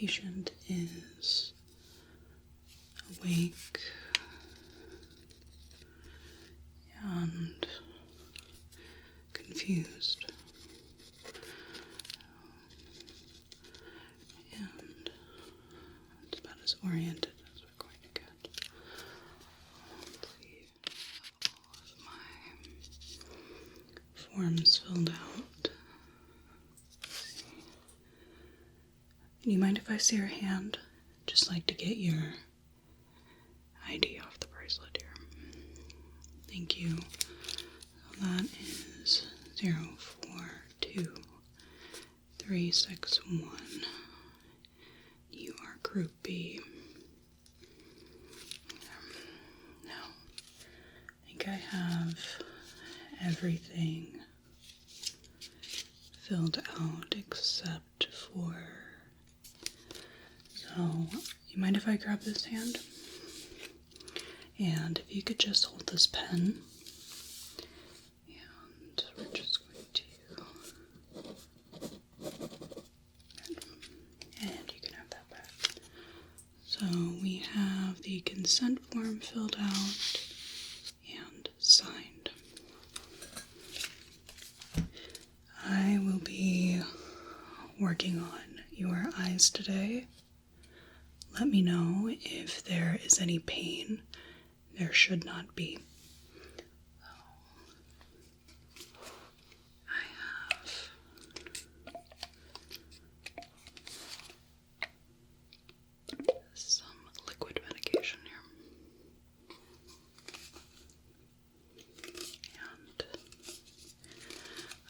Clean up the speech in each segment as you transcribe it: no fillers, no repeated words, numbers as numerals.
patient is awake and confused. And it's about as oriented as we're going to get. Let's see. All of my forms filled out. Do you mind if I see your hand? Just like to get your ID off the bracelet here. Thank you. So that is 042361. You are Group B. Now, I think I have everything filled out except for... So, you mind if I grab this hand? And if you could just hold this pen. And we're just going to... And you can have that back. So we have the consent form filled out and signed. I will be working on your eyes today. Let me know if there is any pain. There should not be. I have some liquid medication here. And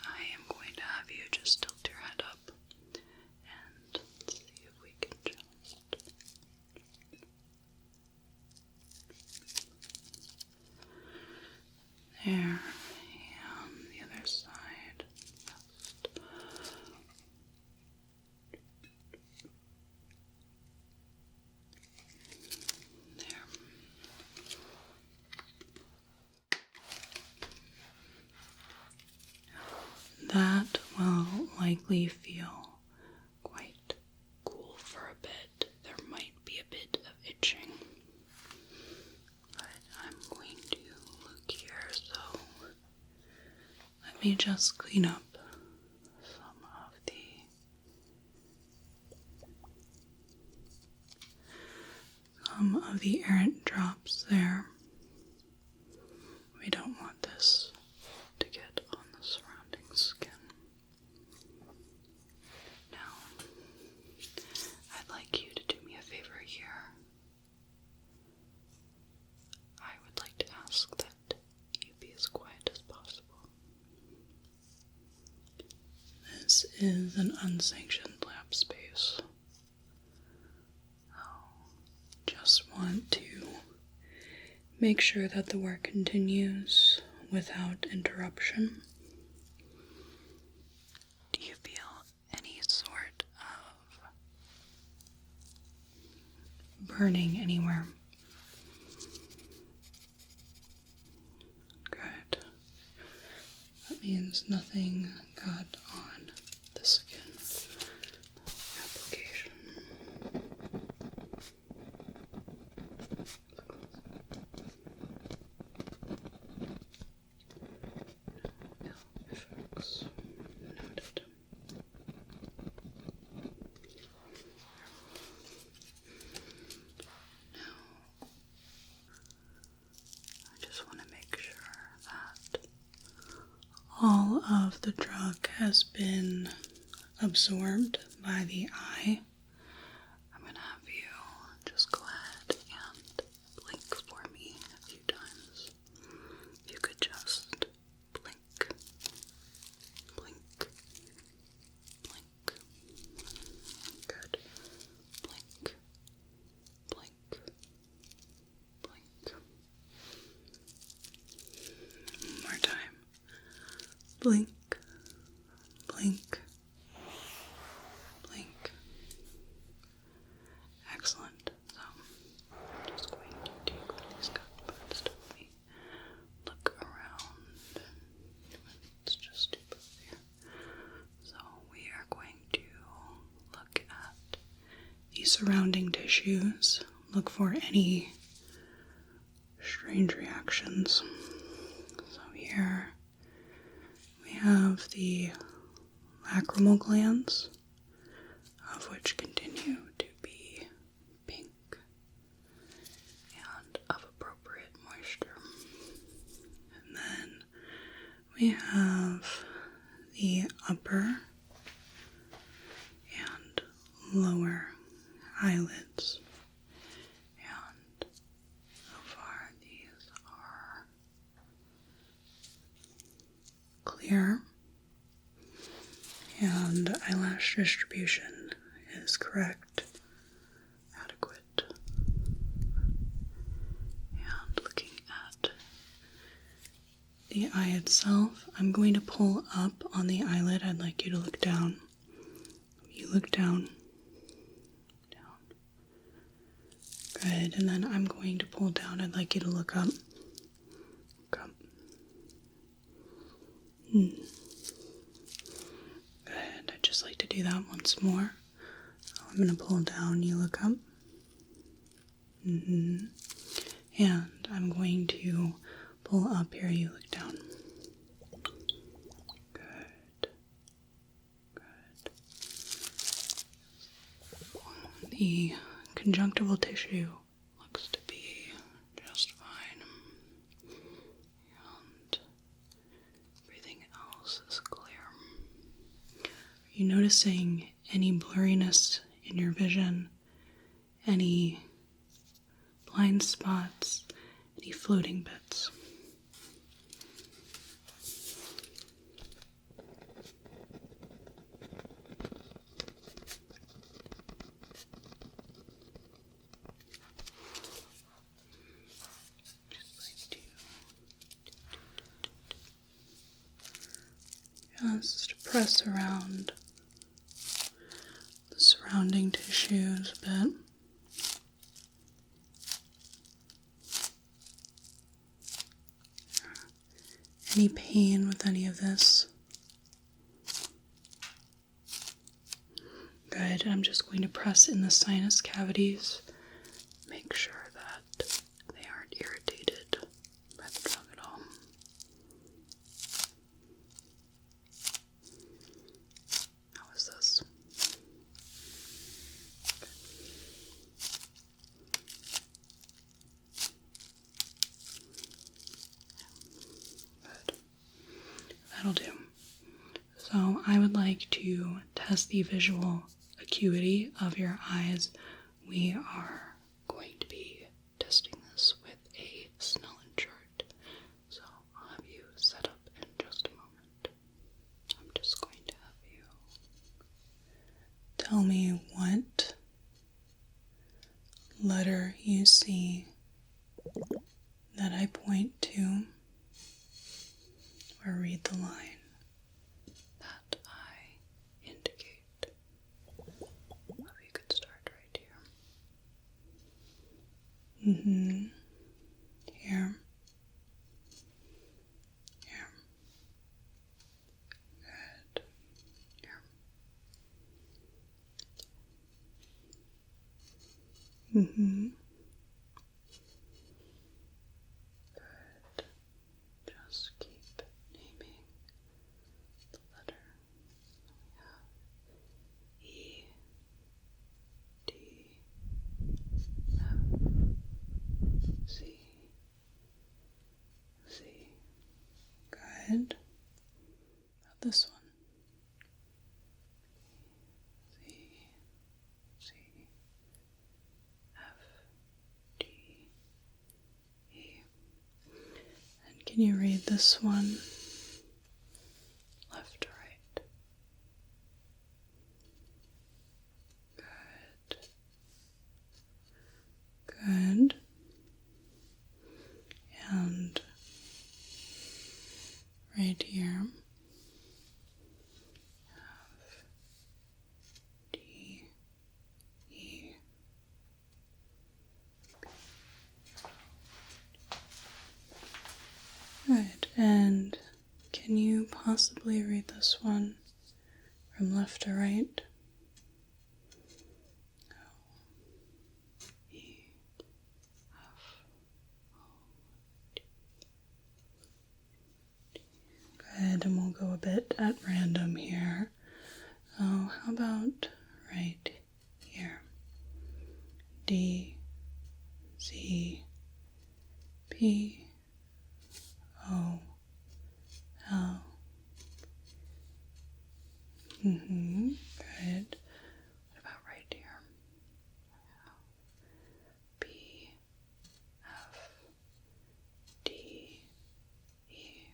I am going to have you just tilt your head up and let's see if we can just... There, and the other side. There. That will likely feel quite cool for a bit. There might be a bit of itching. But I'm going to look here, so let me just clean up some of the errant drops there. We don't want this to get on the surrounding skin. Now, I'd like you to do me a favor here. I would like to ask that you be as quiet as possible. This is an unsanctioned lab space. Just want to make sure that the work continues without interruption. Do you feel any sort of burning anywhere? Good. That means nothing got on the skin. Application. Effects noted. Now, I just want to make sure that all of the drug has been absorbed by the eye. I'm going to have you just go ahead and blink for me a few times. If you could just blink, blink, blink. Good. Blink, blink, blink. One more time. Blink, blink, blink. Excellent. So, I'm just going to take these cotton buds to me. Look around. Let's just do both here. So, we are going to look at surrounding tissues. Look for any strange reactions. So here we have the lacrimal glands, of which continue to be pink and of appropriate moisture. And then we have the upper and lower eyelids. And so far these are clear, and eyelash distribution is correct, adequate. And looking at the eye itself, I'm going to pull up on the eyelid. I'd like you to look down. You look down. Down. Good. And then I'm going to pull down. I'd like you to look up. Look up. Good. I'd just like to do that once more. So I'm going to pull down. You look up. And I'm going to pull up here. You look down. Good. Good. The conjunctival tissue looks to be just fine. And everything else is clear. Are you noticing any blurriness in your vision? Any blind spots? Any floating bits? Just press around the surrounding tissues a bit. Any pain with any of this? Good. I'm just going to press in the sinus cavities. Make sure that they aren't irritated by the drug at all. How is this? Good. That'll do. So I would like to test the visual acuity of your eyes. We are going to be testing this with a Snellen chart. So I'll have you set up in just a moment. I'm just going to have you tell me what letter you see that I point to, or read the line that I indicate. Maybe you could start right here. Here. Here. Good. Here. Good. Just keep naming the letter. We have E, D, F, C, C. Good. About this one. C, C, F, D, E. And can you read this one? Left to right. Good. Good. And right here. Have D, E. Good. And can you possibly read this one from left to right? go a bit at random here. So how about right here? D, C, P, O, L. Good. What about right here? B, F, D, E.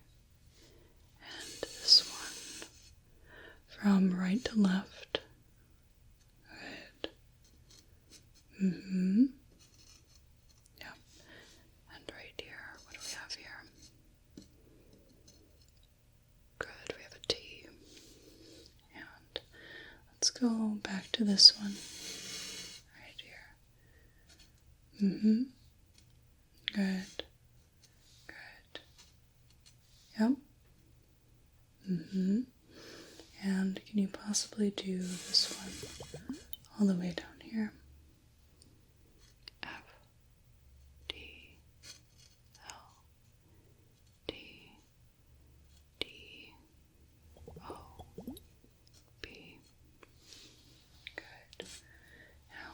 And this one from right to left. Good. Yep. And right here, what do we have here? Good, we have a T. And let's go back to this one. Right here. Good. Good. Yep. And can you possibly do this one all the way down here? F, D, L, D, D, O, B. Good. Now,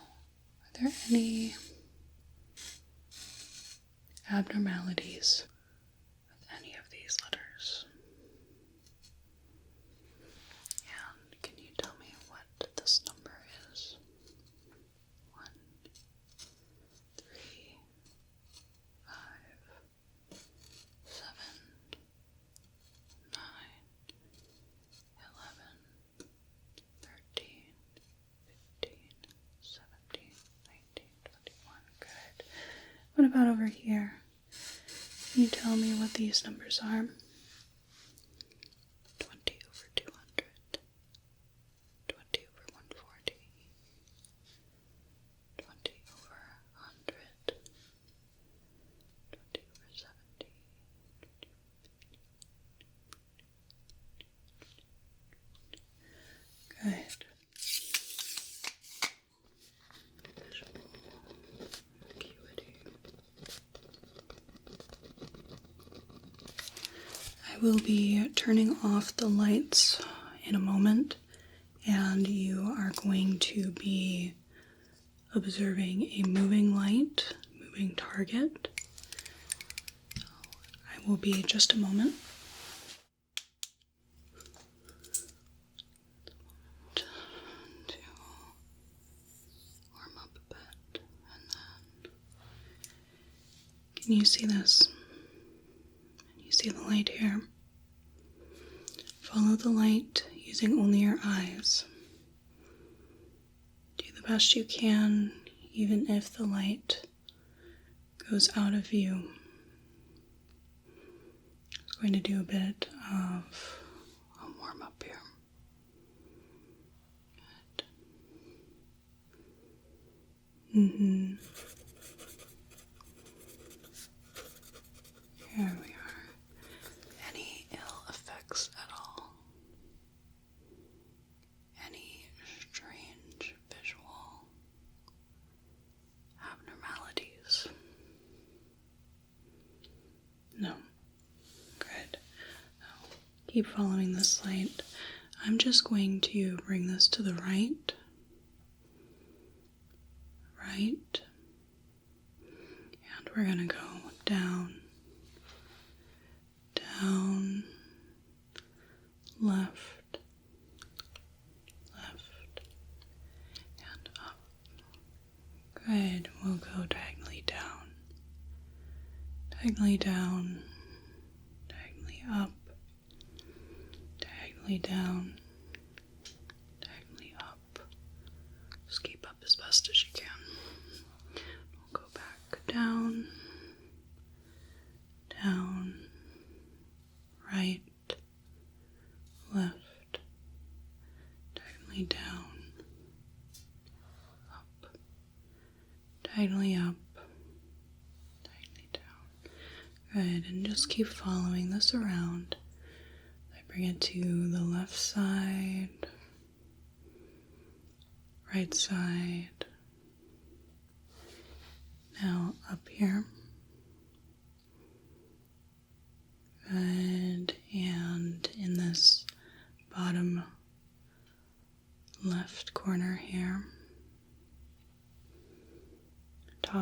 are there any abnormalities with any of these letters? And can you tell me what this number is? 1, 3, 5, 7, 9, 11, 13, 15, 17, 19, 21. Good. What about over here? Can you tell me what these numbers are? 20 over 200, 20 over 140, 20 over 100, 20 over 70. Good. Visual acuity. I will be turning off the lights in a moment, and you are going to be observing a moving light, moving target. I will be just a moment. To warm up a bit, and then can you see this? You see the light here? Follow the light using only your eyes. Do the best you can, even if the light goes out of view. I'm going to do a bit of a warm up here. Good. Here we are. Any ill effects at all? Any strange visual abnormalities? No. Good. Now, keep following this light. I'm just going to bring this to the right. Right. And we're going to go down, down, left, left, and up. Good. We'll go diagonally down, diagonally down, diagonally up, diagonally down, diagonally up. Just keep up as best as you can. We'll go back down, down, right, left, diagonally down, up, diagonally up, diagonally down. Good, and just keep following this around. I bring it to the left side, right side. Now up here. Good, and in this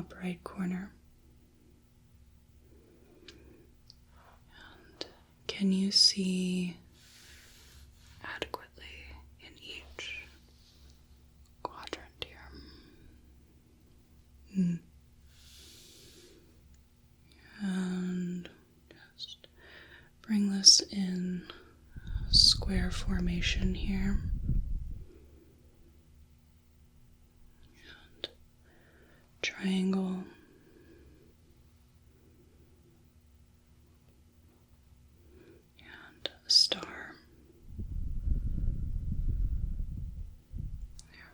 top right corner. And can you see adequately in each quadrant here? And just bring this in square formation here. And triangle. And a star. There.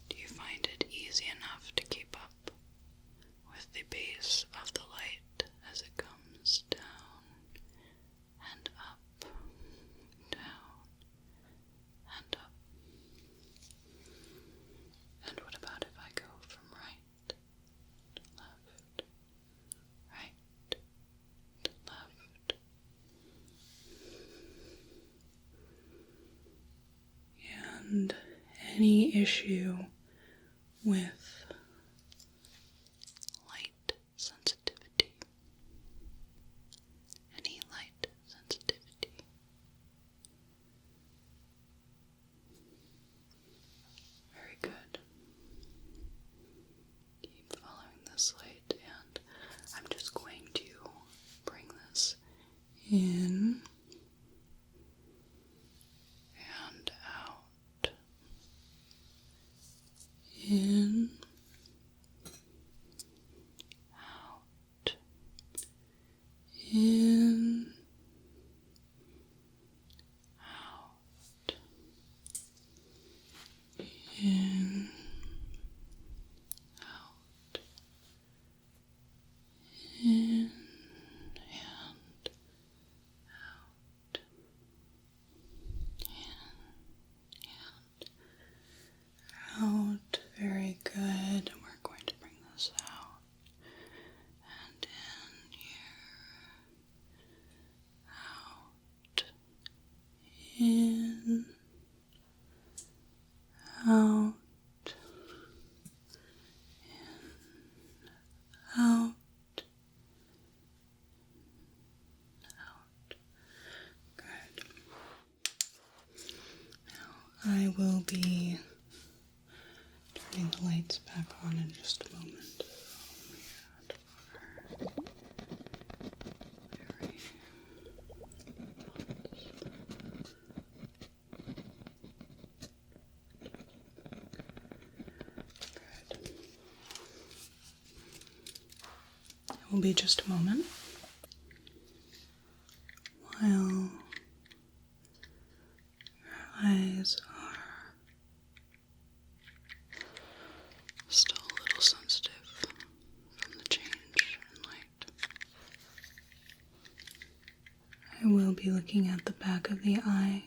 Do you find it easy enough to keep up with the pace of the light as it comes down and up, down and up? And what about if I go from right to left, right to left? And any issue with light sensitivity? Any light sensitivity? Very good. Keep following this light, and I'm just going to bring this in and out. In, out, in, out, in, out, in, and out, in, and out. Very good. And we're going to bring this out and in here, out, in, out, in, out, out. Good. Now I will be turning the lights back on in just a moment. It will be just a moment while your eyes are still a little sensitive from the change in light. I will be looking at the back of the eye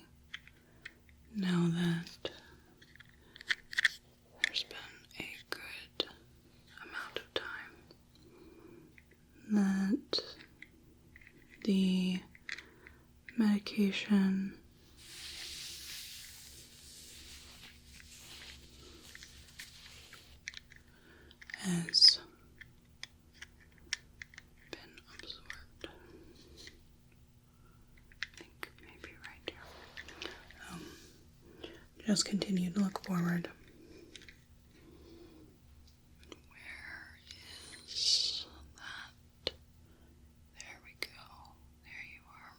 now that there's been a good amount of time that the medication has been absorbed. I think maybe right here. Just continue to look forward. Where is that? There we go. There you are.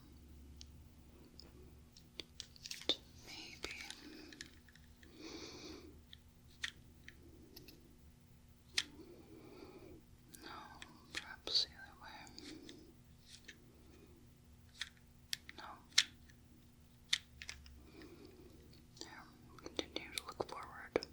Maybe. No, perhaps the other way. No. There. Continue to look forward.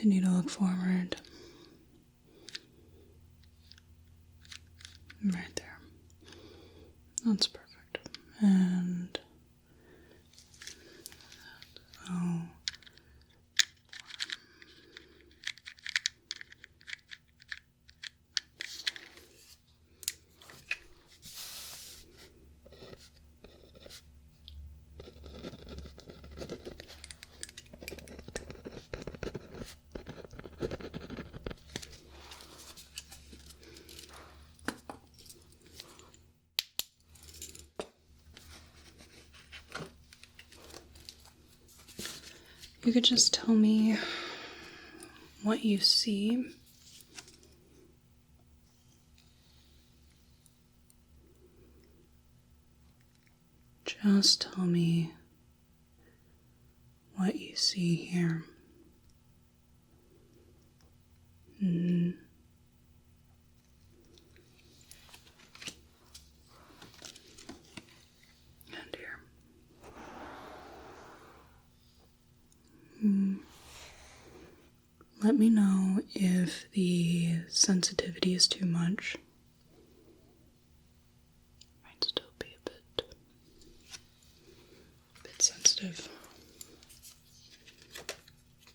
Continue to look forward. Right there. That's perfect. And oh. You could just tell me what you see. Just tell me what you see here. And here. Let me know if the sensitivity is too much. Might still be a bit sensitive.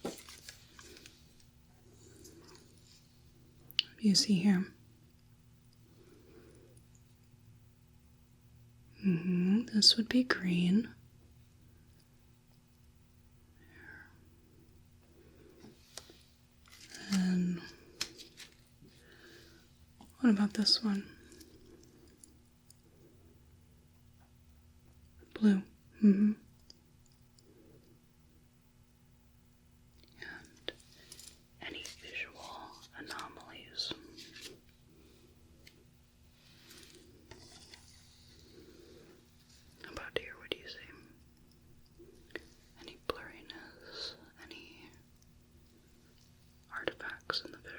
What do you see here? This would be green. And what about this one? Blue. And any visual anomalies? How about here? What do you see? Any blurriness? Any artifacts in the vision?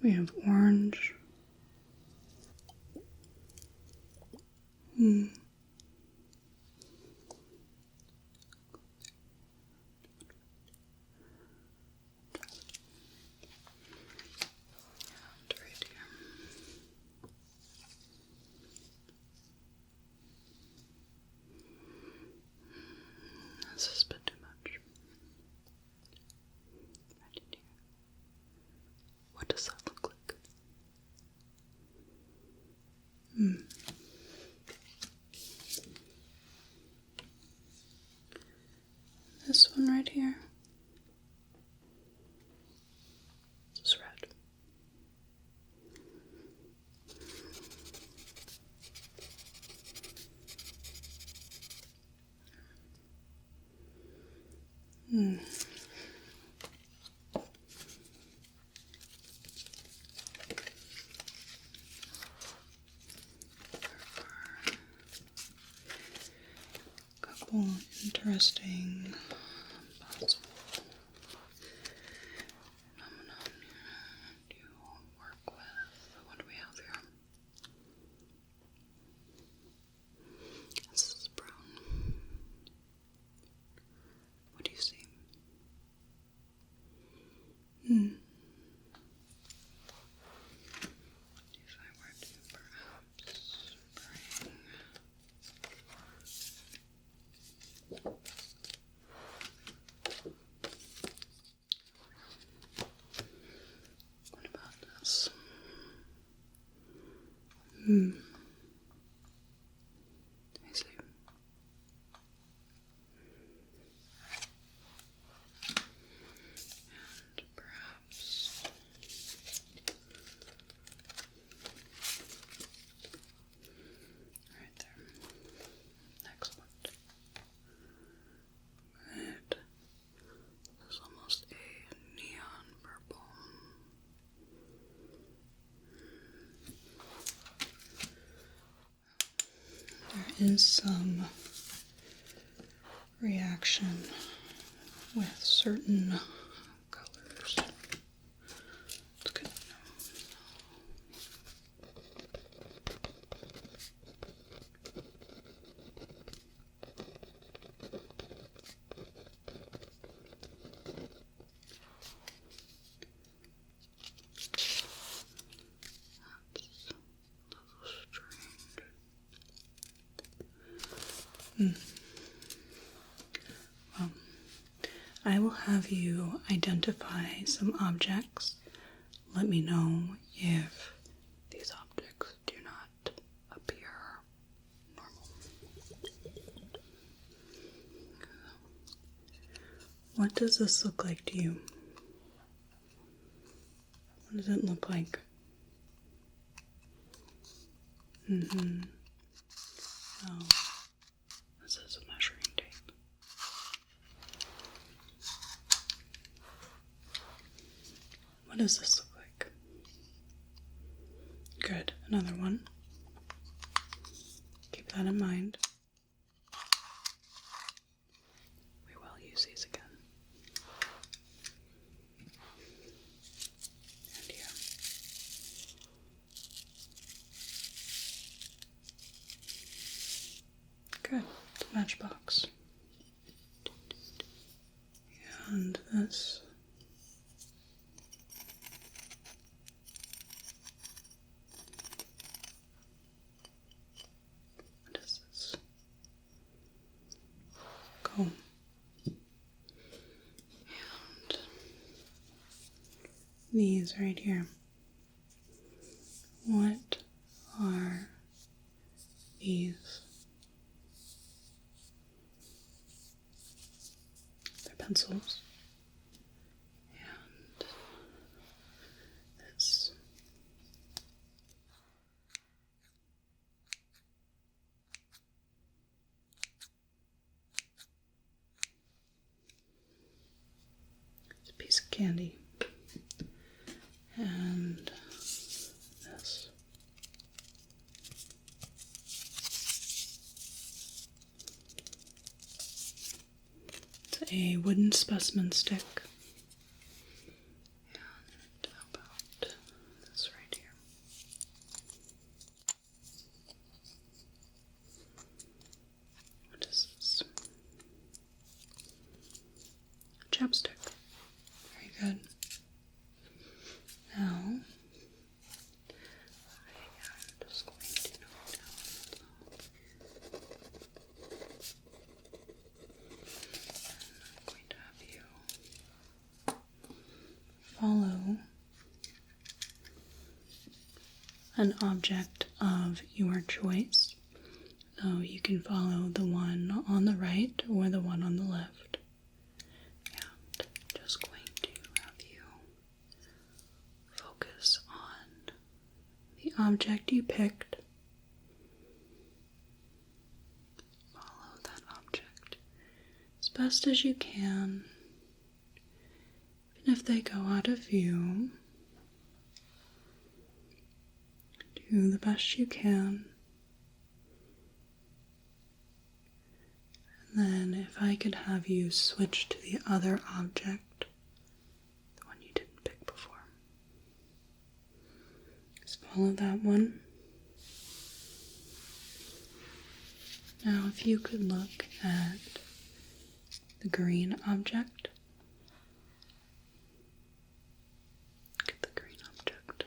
We have orange. And right here. This is a bit too much. Right in here. What does that look like? This one right here. This is red. Couple interesting possible phenomena to work with. What do we have here? This is brown. What do you see? If I were to perhaps bring what about this? I see. And perhaps right there. Excellent. Good. There's almost a neon purple. There is some reaction with certain colors. It's good to know. Well, I will have you identify some objects. Let me know if these objects do not appear normal. What does this look like to you? What does it look like? Oh, this is a measuring tape. What does this look like? Good. Another one. Keep that in mind. We will use these again. And here. Good. The matchbox. And this. What is this? Comb. And these right here. What are these? They're pencils. And this. It's a piece of candy. And this. It's a wooden specimen stick. And how about this right here? What is this? Chapstick. Very good. Now, I am just going to note down. I'm going to have you follow an object of your choice. So you can follow the one on the right or the one on the left. And just going to have you focus on the object you picked. Follow that object as best as you can. Even if they go out of view, do the best you can. And then if I could have you switch to the other object, the one you didn't pick before. Just follow that one. Now if you could look at the green object. Look at the green object.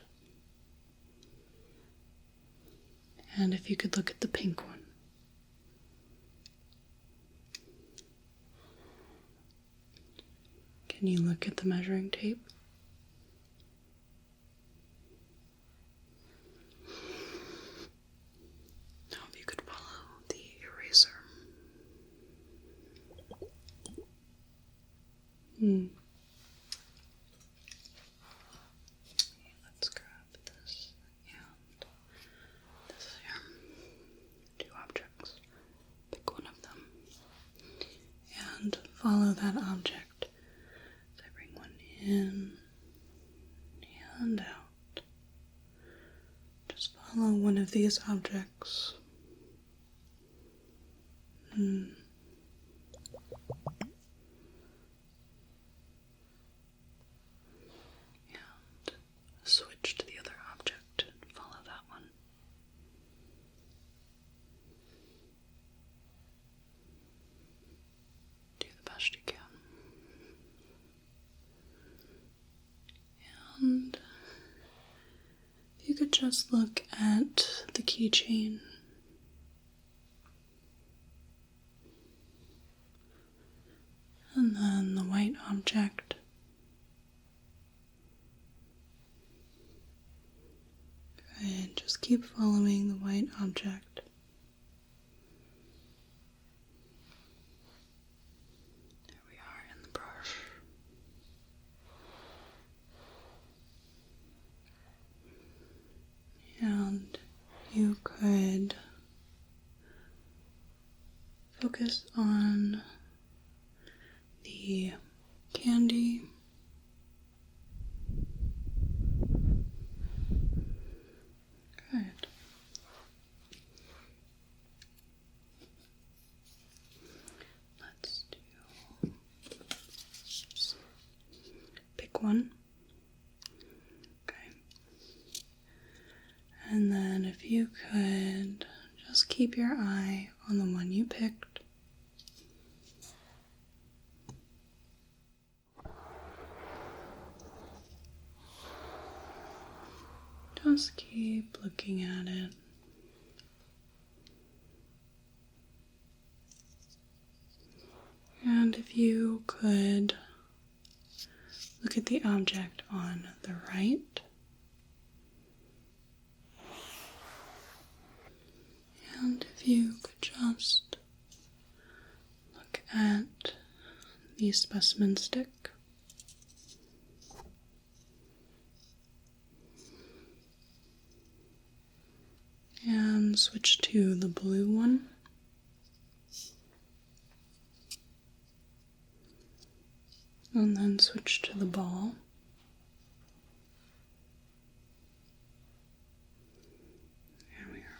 And if you could look at the pink one. Can you look at the measuring tape? Now if you could follow the eraser. Okay, let's grab this and this here. 2 objects. Pick one of them. And follow that object. In and out. Just follow one of these objects. And switch to the other object and follow that one. Do the best you can. And if you could just look at the keychain. object. Good. Just keep following the white object. There we are in the brush. And you could focus on the candy. Good. Let's do, pick one. Okay. And then if you could just keep your eye on the one you picked. Just keep looking at it. And if you could look at the object on the right. And if you could just look at the specimen stick. And switch to the blue one. And then switch to the ball. There we are.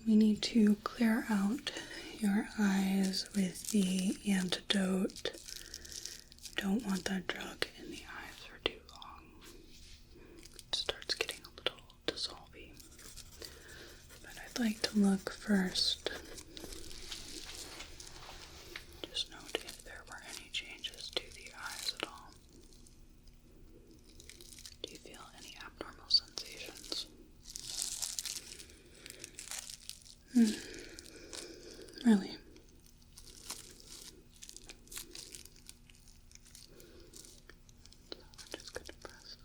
We need to clear out your eyes with the antidote. Don't want that drug in the eyes for too long. It starts getting a little dissolving. But I'd like to look first. Just note if there were any changes to the eyes at all. Do you feel any abnormal sensations? Really? So we're just going to press.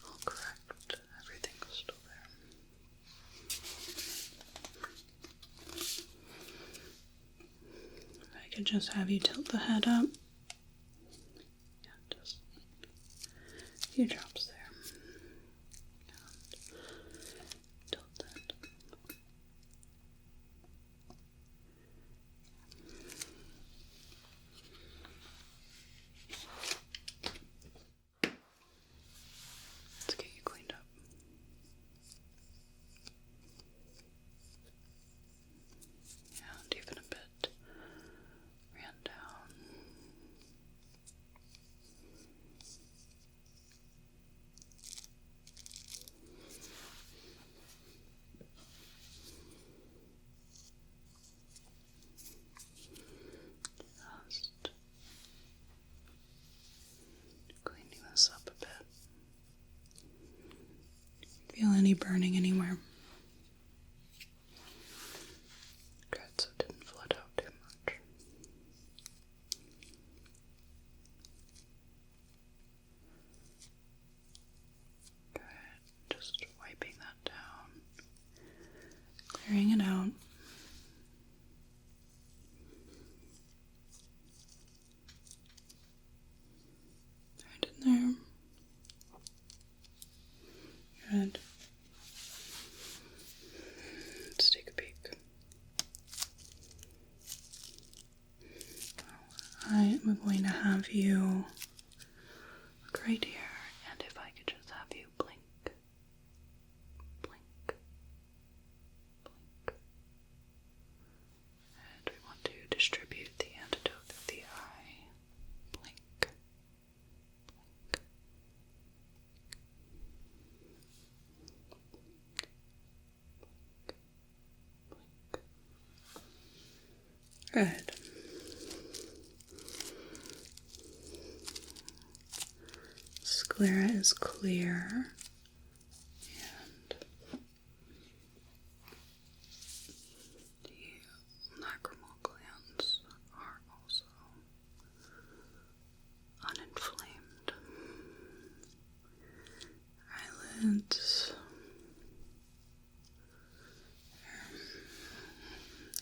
All correct. Everything was still there. I could just have you tilt the head up. Yeah, just a few drops there. And tilt it. Let's get you cleaned up. And even a bit ran down. Just cleaning this up a bit. Feel any burning anywhere? Good, so it didn't flood out too much. Good, just wiping that down, clearing it out. Right in there. Good. Let's take a peek. I am going to have you look right here, and if I could just have you blink, blink, blink. And we want to distribute the antidote. Good. Sclera is clear, and the lacrimal glands are also uninflamed. Eyelids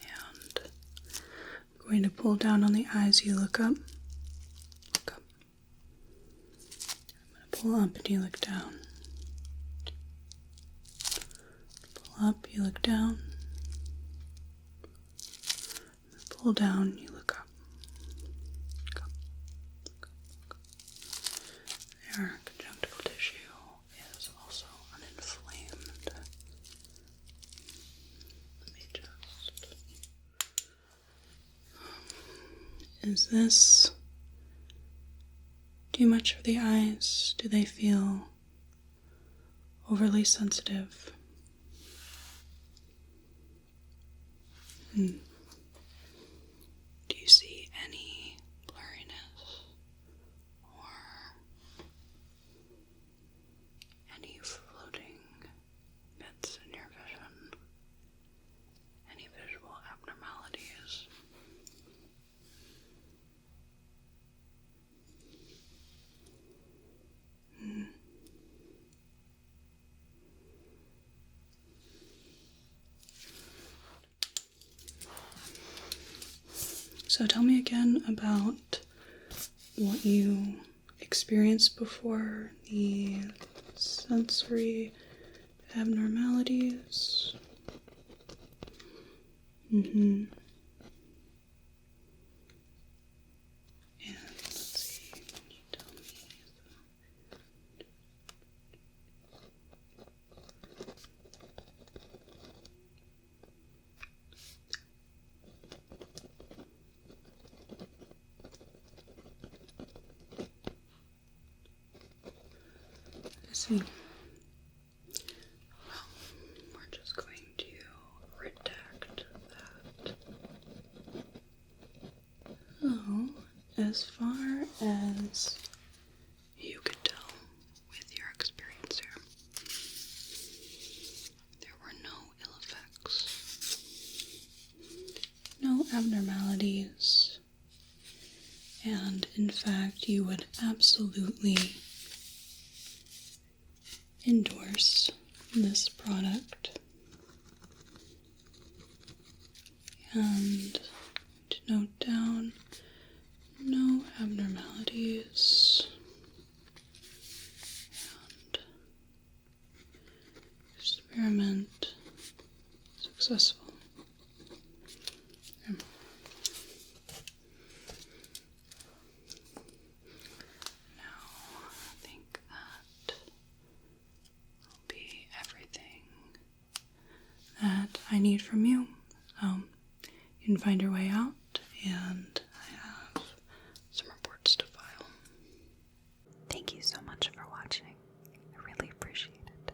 and I'm going to pull down on the eyes. You look up. Look up. I'm going to pull up and you look down. Pull up, you look down. Pull down, you look up. Look up. Look up. Look up. There, conjunctival tissue is also uninflamed. Let me just... Is this too much for the eyes? Do they feel overly sensitive? Do you see any blurriness or any floating bits in your vision? Any visual abnormalities? So tell me again about what you experienced before the sensory abnormalities. And let's see, can you tell me? See. Well, we're just going to redact that. So, as far as you could tell with your experience here, there were no ill effects, no abnormalities, and in fact, you would absolutely endorse this product. And to note down, no abnormalities, and experiment successful. That I need from you. You can find your way out, and I have some reports to file. Thank you so much for watching. I really appreciate it.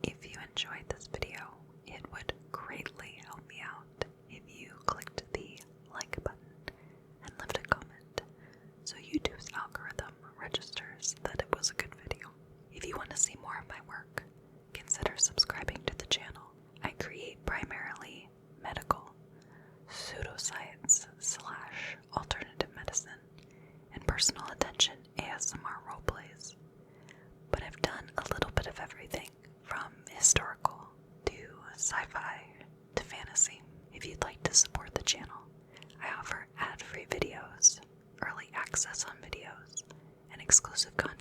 If you enjoyed this video, it would greatly help me out if you clicked the like button and left a comment so YouTube's algorithm registers that it was a good video. If you want to see more of my work, consider subscribing to the channel. I create primarily medical, pseudoscience / alternative medicine, and personal attention ASMR roleplays. But I've done a little bit of everything from historical to sci-fi to fantasy. If you'd like to support the channel, I offer ad-free videos, early access on videos, and exclusive content